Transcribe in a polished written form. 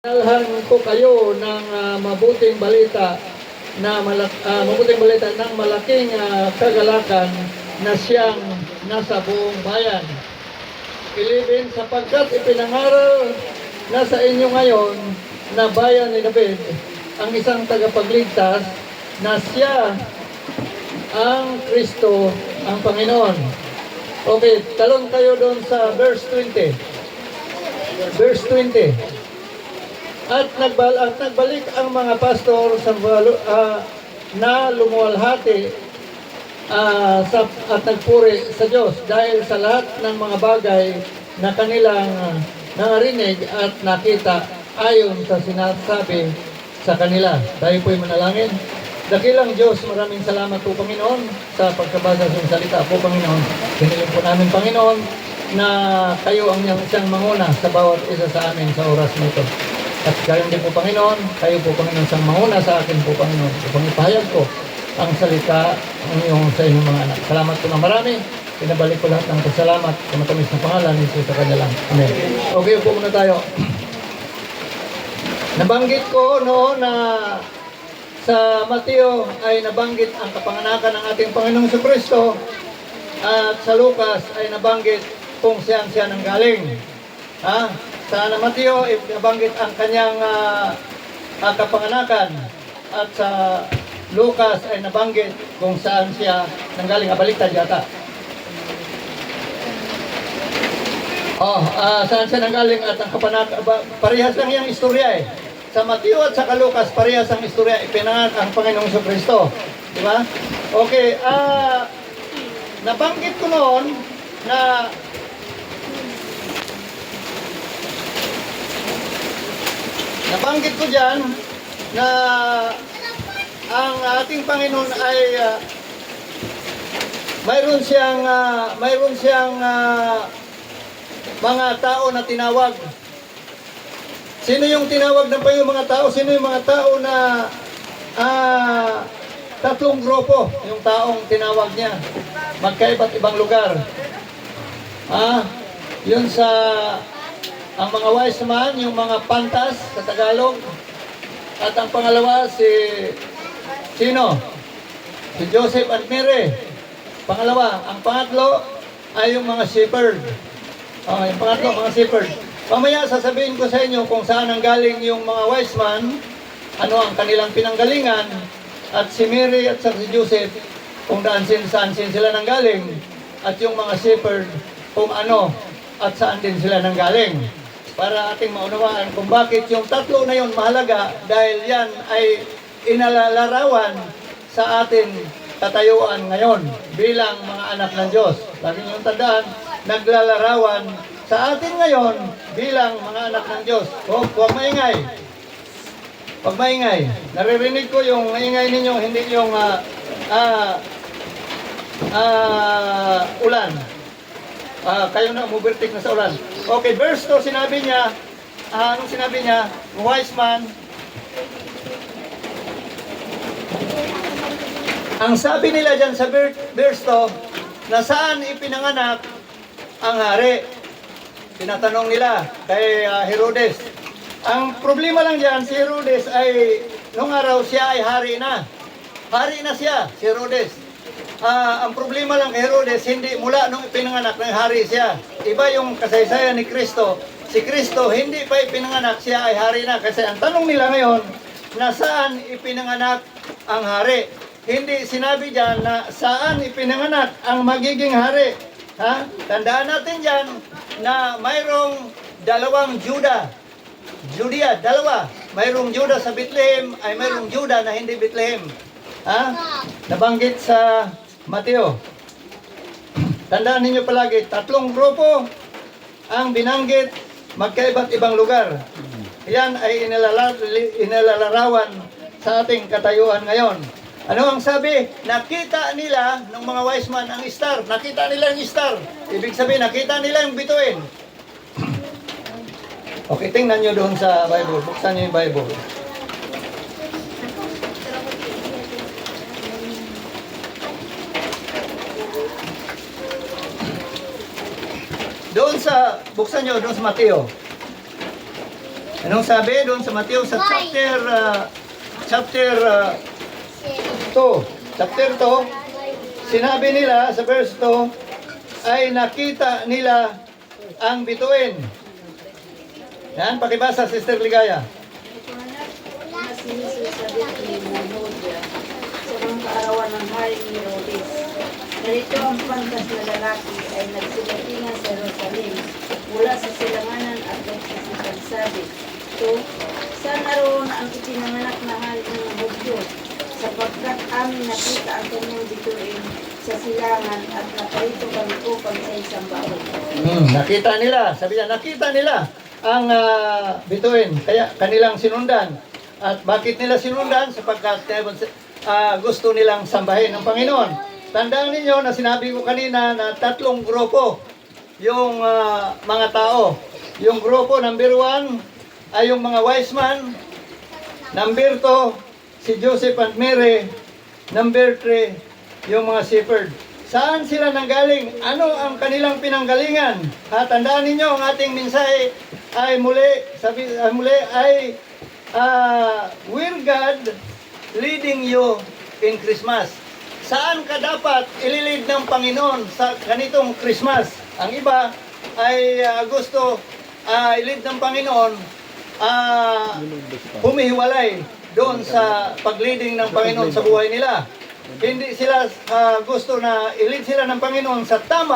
Dalhan ko kayo ng mabuting balita ng malaking kagalakan na siyang nasa buong bayan. 11 sapagkat ipinangaral na sa inyo ngayon na bayan ni David ang isang tagapagligtas na siya ang Kristo ang Panginoon. Okay, talon kayo doon sa verse 20. Verse 20. At nagbalik ang mga pastor sa na lumuwalhati at nagpuri sa Diyos dahil sa lahat ng mga bagay na kanilang narinig at nakita ayon sa sinasabi sa kanila. Tayo po'y manalangin. Dakilang Diyos, maraming salamat po Panginoon sa pagkabasa sa salita po Panginoon. Hiniling po namin Panginoon na kayo ang siyang manguna sa bawat isa sa amin sa oras nito. At gayon din po Panginoon, kayo po Panginoon siyang manguna sa akin po Panginoon. Upang ipahayag ko ang salita sa inyong mga anak. Salamat po ng marami. Pinabalik ko lahat ng pasalamat sa matamis na pangalan ni Jesus sa kanilang. Amen. Okay po muna tayo. Nabanggit ko noon na sa Mateo ay nabanggit ang kapanganakan ng ating Panginoong Jesucristo at sa Lucas ay nabanggit kung siya nanggaling. Sa Mateo, nabanggit ang kanyang kapanganakan at sa Lucas ay nabanggit kung saan siya nanggaling. Baliktad yata. Saan siya nanggaling at ang kapanganakan, parehas lang yung istorya eh. Sa Mateo at sa Lucas, parehas ang istorya, ipinanganak ang Panginoong Jesucristo. Di ba? Okay, nabanggit ko noon na nabanggit ko dyan na ang ating Panginoon ay mayroon siyang mga tao na tinawag. Sino yung tinawag ng Panginoon mga tao? Sino yung mga tao na tatlong grupo yung taong tinawag niya? Magkaiba't ibang lugar. Yun sa ang mga wise man, yung mga pantas sa Tagalog. At ang pangalawa, sino? Si Joseph at Mary. Pangalawa, ang pangatlo ay yung mga shepherd. Yung pangatlo, mga shepherd. Mamaya sasabihin ko sa inyo kung saan ang galing yung mga wise man, ano ang kanilang pinanggalingan, at si Mary at si Joseph, kung saan sila nanggaling, at yung mga shepherd, kung ano, at saan din sila nanggaling. Para ating maunawaan kung bakit yung tatlo na yun mahalaga dahil yan ay inalalarawan sa ating katayuan ngayon bilang mga anak ng Diyos. Lagi niyong tandaan, naglalarawan sa atin ngayon bilang mga anak ng Diyos. Huwag maingay. Huwag maingay. Naririnig ko yung maingay ninyo, hindi yung ulan. Kayo na umubertik na sa ulan. Okay, verse 2, sinabi niya, anong sinabi niya? Wise man. Ang sabi nila dyan sa verse 2, na saan ipinanganak ang hari? Tinatanong nila kay Herodes. Ang problema lang dyan, si Herodes ay, nung araw siya ay hari na. Hari na siya, si Herodes. Ang problema lang kay Herodes, hindi mula nung ipinanganak ng hari siya. Iba yung kasaysayan ni Kristo. Si Kristo, hindi pa ipinanganak, siya ay hari na. Kasi ang tanong nila ngayon, na saan ipinanganak ang hari? Hindi sinabi dyan na saan ipinanganak ang magiging hari. Tandaan natin dyan na mayroong dalawang Juda. Judea, dalawa. Mayroong Juda sa Bethlehem, ay mayroong Juda na hindi Bethlehem. Nabanggit sa Mateo. Tandaan ninyo palagi, tatlong grupo ang binanggit, magkaiba't ibang lugar. Yan ay inalalarawan sa ating katayuan ngayon. Ano ang sabi? Nakita nila ng mga wise man ang star. Nakita nila yung star. Ibig sabihin, nakita nila yung bituin. Okay, tingnan nyo doon sa Bible. Buksan nyo yung Bible. Doon sa, buksan nyo doon sa Mateo. Anong sabi doon sa Mateo sa chapter 2? Chapter 2, sinabi nila sa verse 2, ay nakita nila ang bituin. Yan, pakibasa, Sister Ligaya. Na si Jesus sa Bethlehem ng Judea sa mga kaarawan ng Haring Herodes. Narito ang pantas na lalaki ay nagsilatingan sa Jerusalem mula sa silanganan at nagsasabi, "So, saan naroon ang ipinanganak na hari ng Hudyo? Sapagkat amin nakita ang kanyang bituin sa silangan at naparito kami upang sa isang baon." Nakita nila, sabi niya, nakita nila ang bituin, kaya kanilang sinundan. At bakit nila sinundan? Sapagkat gusto nilang sambahin ng Panginoon. Tandaan ninyo na sinabi ko kanina na tatlong grupo yung mga tao. Yung grupo number 1 ay yung mga wise man. Number 2, si Joseph and Mary. Number 3, yung mga shepherd. Saan sila nanggaling? Ano ang kanilang pinanggalingan? Tandaan ninyo ang ating mensahe ay where God leading you in Christmas. Saan ka dapat ililid ng Panginoon sa ganitong Christmas? Ang iba ay gusto ilid ng Panginoon humihiwalay doon sa pag-leading ng Panginoon sa buhay nila. Hindi sila gusto na ilid sila ng Panginoon sa tama